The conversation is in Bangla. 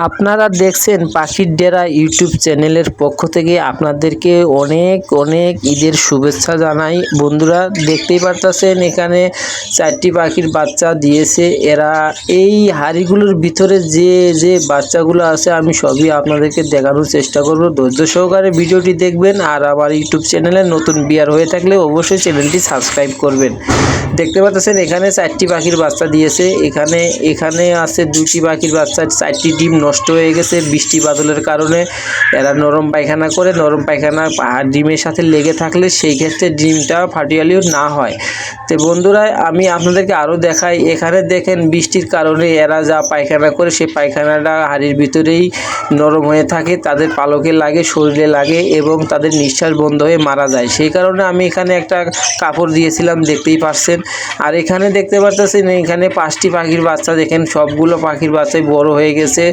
আপনারা দেখছেন পাখির ডেরা ইউটিউব চ্যানেলের পক্ষ থেকে আপনাদেরকে অনেক অনেক ঈদের শুভেচ্ছা জানাই। বন্ধুরা দেখতেই পারতেছেন এখানে 4টি পাখির বাচ্চা দিয়েছে। এরা এই হাড়িগুলোর ভিতরে যে বাচ্চাগুলো আছে আমি সবই আপনাদেরকে দেখানোর চেষ্টা করব। ধৈর্য সহকারে ভিডিওটি দেখবেন আর আমার ইউটিউব চ্যানেলে নতুন বিয়ার হয়ে থাকলে অবশ্যই চ্যানেলটি সাবস্ক্রাইব করবেন। দেখতে পাচ্ছেন এখানে 4টি পাখির বাচ্চা দিয়েছে। এখানে আছে 2টি পাখির বাচ্চা। 4টি ডিম নষ্ট হয়ে গেছে বৃষ্টি বাদলের কারণে। এরা নরম পায়খানা করে, নরম পায়খানা ডিমের সাথে লেগে থাকলে সেই ক্ষেত্রে ডিমটা ফাটিয়ালিও না হয়। তো বন্ধুরা আমি আপনাদেরকে আরও দেখাই। এখানে দেখেন বৃষ্টির কারণে এরা যা পায়খানা করে সেই পায়খানাটা হাড়ির ভিতরেই নরম হয়ে থাকে, তাদের পালকে লাগে, শরীরে লাগে এবং তাদের নিঃশ্বাস বন্ধ হয়ে মারা যায়। সেই কারণে আমি এখানে একটা কাপড় দিয়েছিলাম, দেখতেই পাচ্ছেন। আর এখানে দেখতে পাচ্ছেন এখানে 5টি পাখির বাচ্চা। দেখেন সবগুলো পাখির বাচ্চাই বড় হয়ে গেছে।